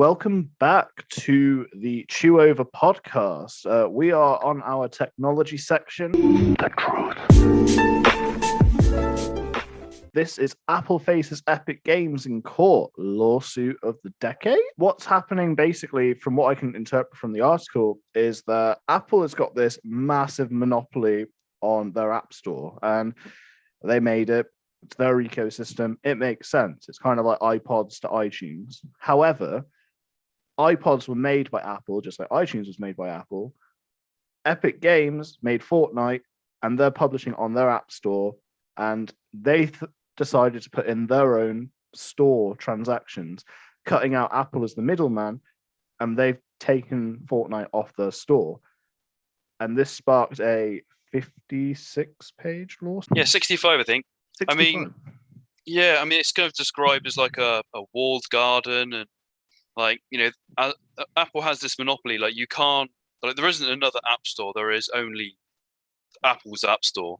Welcome back to the Chew Over podcast. We are on our technology section. The truth. This is Apple faces Epic Games in court, lawsuit of the decade. What's happening, basically, from what I can interpret from the article, is that Apple has got this massive monopoly on their App Store, and they made it. It's their ecosystem. It makes sense. It's kind of like iPods to iTunes. However, iPods were made by Apple, just like iTunes was made by Apple. Epic Games made Fortnite, and they're publishing on their App Store, and they decided to put in their own store transactions, cutting out Apple as the middleman, and they've taken Fortnite off their store. And this sparked a 56-page lawsuit. Yeah, 65, I think. 65. It's kind of described as like a walled garden, and Apple has this monopoly. Like, you can't, there isn't another app store. There is only Apple's app store.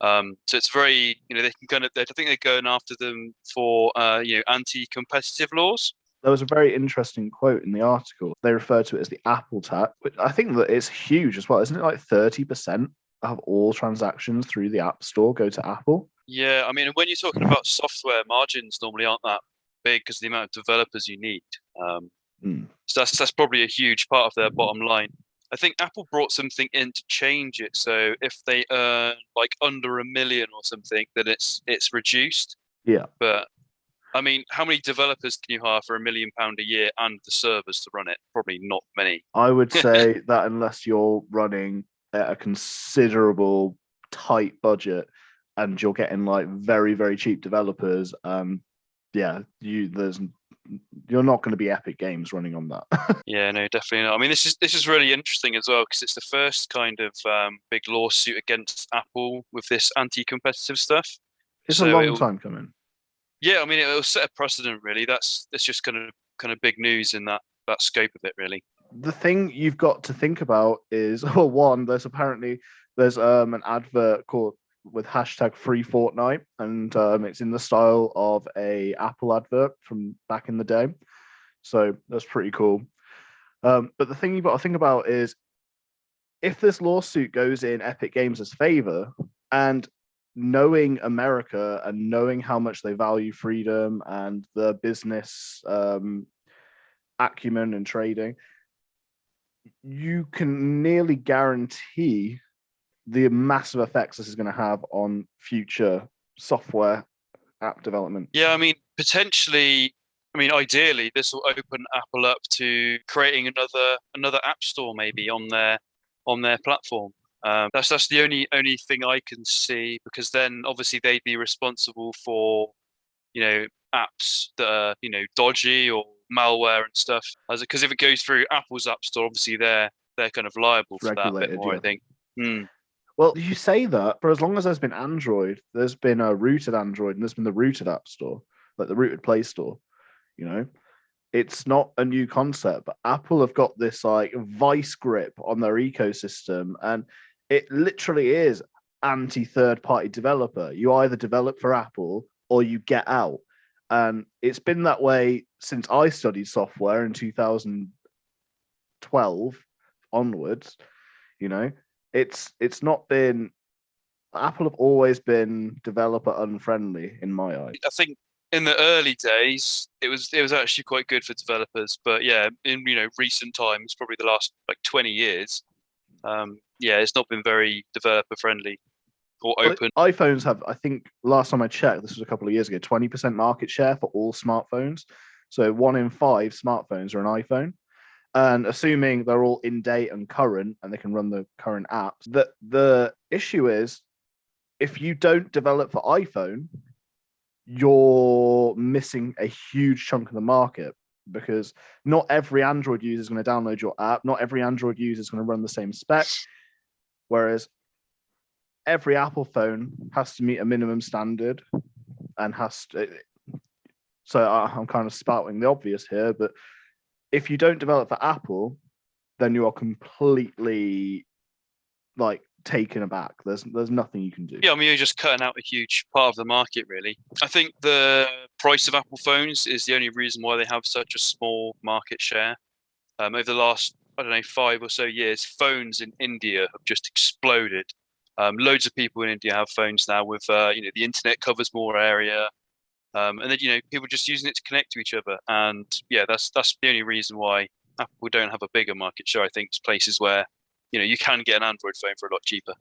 So it's very, they can I think they're going after them for, anti-competitive laws. There was a very interesting quote in the article. They refer to it as the Apple tax, which I think that it's huge as well. Isn't it like 30% of all transactions through the App Store go to Apple? Yeah, when you're talking about software, margins normally aren't that big because of the amount of developers you need. So that's probably a huge part of their bottom line. I think Apple brought something in to change it. So if they earn like under $1 million or something, then it's reduced. Yeah. But how many developers can you hire for £1 million a year and the servers to run it? Probably not many. I would say that unless you're running at a considerable tight budget and you're getting like very, very cheap developers, you're not going to be Epic Games running on that. Yeah, no, definitely not. This is really interesting as well because it's the first kind of big lawsuit against Apple with this anti-competitive stuff. It's a long time coming. Yeah, it'll set a precedent, really. That's just kind of big news in that scope of it, really. The thing you've got to think about is, one, there's an advert called with hashtag free Fortnite, and it's in the style of a Apple advert from back in the day. So that's pretty cool. But the thing you've got to think about is if this lawsuit goes in Epic Games' favor, and knowing America and knowing how much they value freedom and the business acumen and trading, you can nearly guarantee the massive effects this is going to have on future software app development. Yeah, potentially, ideally, this will open Apple up to creating another app store maybe on their platform. That's the only thing I can see, because then obviously they'd be responsible for, apps that are, dodgy or malware and stuff. Because if it goes through Apple's app store, obviously they're kind of liable for that a bit more, yeah. I think. Well, you say that, but as long as there's been Android, there's been a rooted Android, and there's been the rooted App Store, like the rooted Play Store. It's not a new concept, but Apple have got this like vice grip on their ecosystem, and it literally is anti-third-party developer. You either develop for Apple or you get out, and it's been that way since I studied software in 2012 onwards. It's not been. Apple have always been developer unfriendly in my eyes. I think in the early days it was actually quite good for developers, but yeah, in recent times, probably the last 20 years, it's not been very developer friendly or open. iPhones have, I think, last time I checked, this was a couple of years ago, 20% market share for all smartphones. So 1 in 5 smartphones are an iPhone. And assuming they're all in date and current and they can run the current apps, the issue is if you don't develop for iPhone, you're missing a huge chunk of the market, because not every Android user is going to download your app. Not every Android user is going to run the same spec. Whereas every Apple phone has to meet a minimum standard and has to. So I'm kind of spouting the obvious here, but if you don't develop for Apple, then you are completely taken aback. There's nothing you can do. Yeah, I mean, you're just cutting out a huge part of the market, really. I think the price of Apple phones is the only reason why they have such a small market share. Over the last, I don't know, 5 or so years, phones in India have just exploded. Loads of people in India have phones now with, the internet covers more area. And then, people just using it to connect to each other. And yeah, that's the only reason why Apple don't have a bigger market share. I think it's places where, you can get an Android phone for a lot cheaper.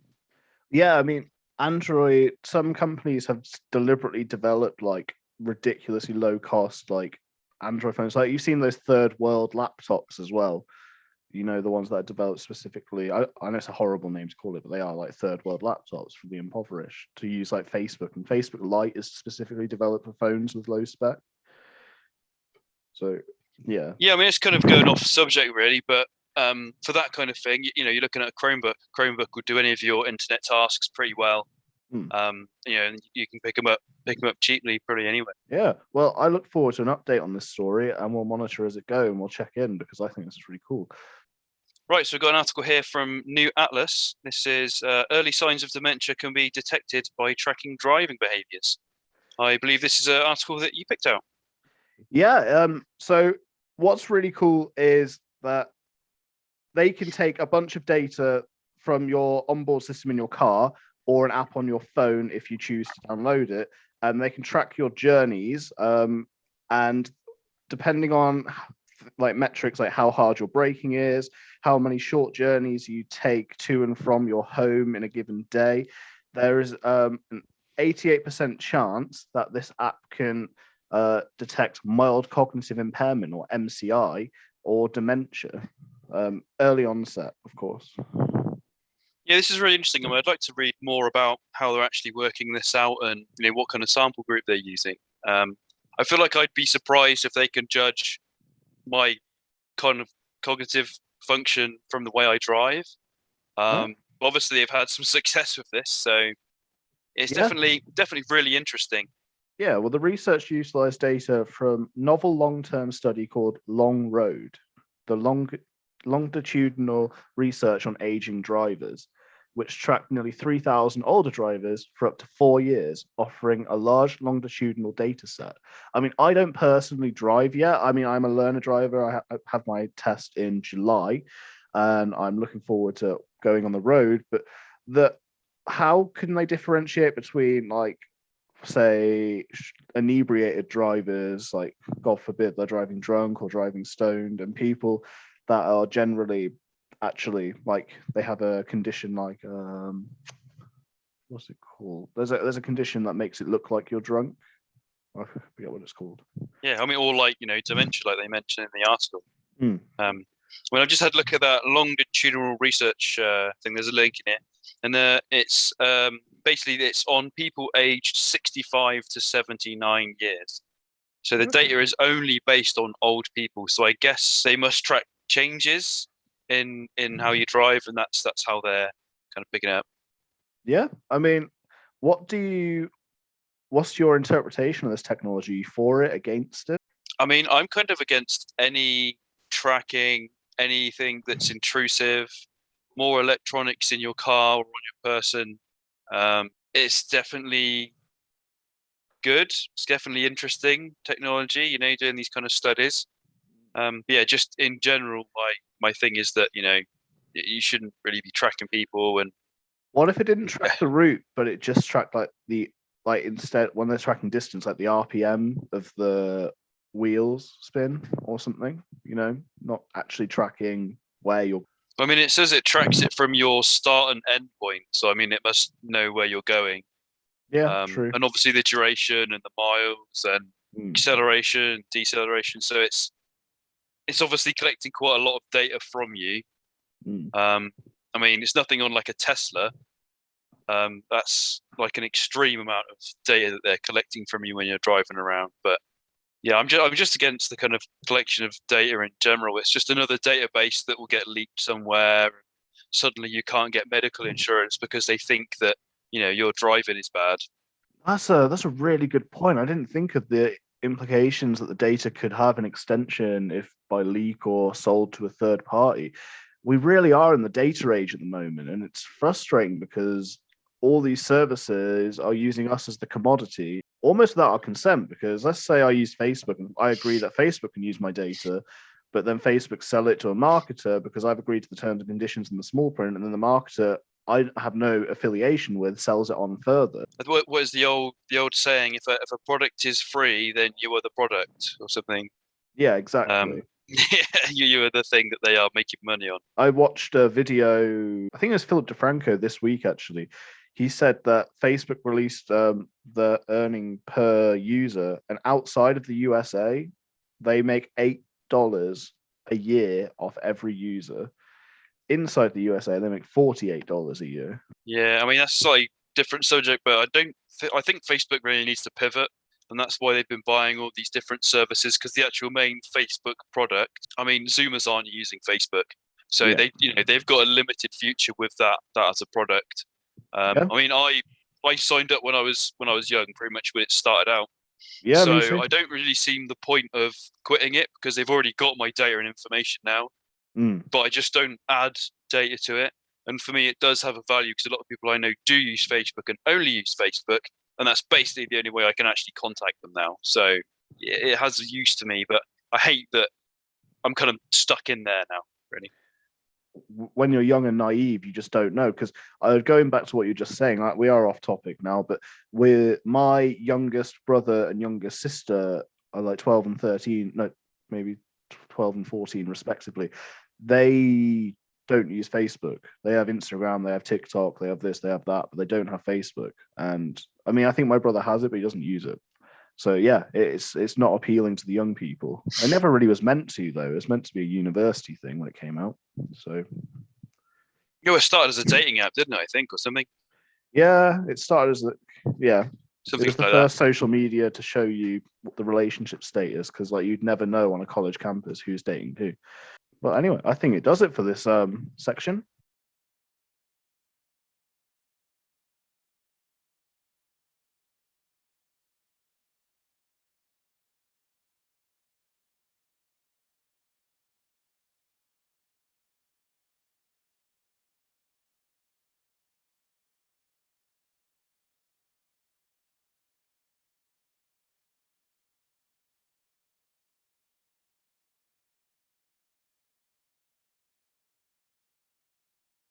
Yeah, I mean, Android, some companies have deliberately developed like ridiculously low cost like Android phones. Like you've seen those third world laptops as well. The ones that are developed specifically. I know it's a horrible name to call it, but they are like third world laptops for the impoverished to use like Facebook. And Facebook Lite is specifically developed for phones with low spec. So yeah. Yeah, I mean, it's kind of going off subject really, but for that kind of thing, you're looking at a Chromebook. Chromebook will do any of your internet tasks pretty well. And you can pick them up cheaply pretty anywhere. Yeah. Well, I look forward to an update on this story, and we'll monitor as it goes, and we'll check in because I think this is really cool. Right, so we've got an article here from New Atlas. This is early signs of dementia can be detected by tracking driving behaviours. I believe this is an article that you picked out. Yeah. So what's really cool is that they can take a bunch of data from your onboard system in your car or an app on your phone if you choose to download it, and they can track your journeys. And depending on like metrics like how hard your braking is, how many short journeys you take to and from your home in a given day, there is an 88% chance that this app can detect mild cognitive impairment or MCI or dementia. Early onset, of course. Yeah, this is really interesting. I mean, I'd like to read more about how they're actually working this out and what kind of sample group they're using. I feel like I'd be surprised if they can judge my kind of cognitive function from the way I drive. Obviously, they've had some success with this, so it's definitely really interesting. Yeah, well, the research utilized data from novel long-term study called Long Road, the longitudinal research on aging drivers, which tracked nearly 3,000 older drivers for up to 4 years, offering a large longitudinal data set. I mean, I don't personally drive yet. I mean, I'm a learner driver. I have my test in July, and I'm looking forward to going on the road. But how can they differentiate between, like, say, inebriated drivers, like, God forbid, they're driving drunk or driving stoned, and people that are generally actually like they have a condition like what's it called? There's a condition that makes it look like you're drunk. I forget what it's called. Yeah, I mean, or like dementia, like they mentioned in the article. When I've just had a look at that longitudinal research thing, there's a link in it, and it's basically it's on people aged 65 to 79 years. So the data is only based on old people. So I guess they must track changes in how you drive, and that's how they're kind of picking it up. Yeah, I mean, what's your interpretation of this technology? For it, against it? I mean, I'm kind of against any tracking, anything that's intrusive, more electronics in your car or on your person. It's definitely good. It's definitely interesting technology, doing these kind of studies. Yeah, just in general, my thing is that you shouldn't really be tracking people. And what if it didn't track the route, but it just tracked instead when they're tracking distance, like the RPM of the wheels spin or something? Not actually tracking where you're. I mean, it says it tracks it from your start and end point, so I mean, it must know where you're going. Yeah, true. And obviously the duration and the miles and acceleration, deceleration. So it's obviously collecting quite a lot of data from you. I mean, it's nothing on like a Tesla. That's like an extreme amount of data that they're collecting from you when you're driving around. But yeah, I'm just against the kind of collection of data in general. It's just another database that will get leaked somewhere. Suddenly you can't get medical insurance because they think that your driving is bad. That's a really good point. I didn't think of the implications that the data could have an extension if by leak or sold to a third party. we really are in the data age at the moment, and it's frustrating because all these services are using us as the commodity almost without our consent. Because let's say I use Facebook and I agree that Facebook can use my data, but then Facebook sell it to a marketer because I've agreed to the terms and conditions in the small print, and then the marketer I have no affiliation with sells it on further. What is the old saying? If a product is free, then you are the product, or something. Yeah, exactly. You are the thing that they are making money on. I watched a video, I think it was Philip DeFranco this week actually. He said that Facebook released the earning per user, and outside of the USA, they make $8 a year off every user. Inside the USA, they make $48 a year. Yeah, I mean that's a slightly different subject, but I think Facebook really needs to pivot, and that's why they've been buying all these different services, because the actual main Facebook product, I mean, Zoomers aren't using Facebook, so Yeah. they've got a limited future with that as a product. Yeah. I mean, I signed up when I was young, pretty much when it started out. Yeah, me So too. I don't really see the point of quitting it because they've already got my data and information now. But I just don't add data to it. And for me, it does have a value because a lot of people I know do use Facebook and only use Facebook, and that's basically the only way I can actually contact them now. So it has a use to me, but I hate that I'm kind of stuck in there now, really. When you're young and naive, you just don't know. Because going back to what you're just saying, like, we are off topic now, but with my youngest brother and youngest sister are like 12 and 13, no, maybe 12 and 14 respectively. They don't use Facebook. They have Instagram, they have TikTok, they have this, they have that, but they don't have Facebook. And I mean, I think my brother has it, but he doesn't use it. So yeah, it's not appealing to the young people. It never really was meant to, though. It was meant to be a university thing when it came out. So It started as a dating app, didn't it? I think, or something. yeah, it started as Something it was the like first that. social media to show you what the relationship status, because like you'd never know on a college campus who's dating who. But anyway, I think it does it for this section.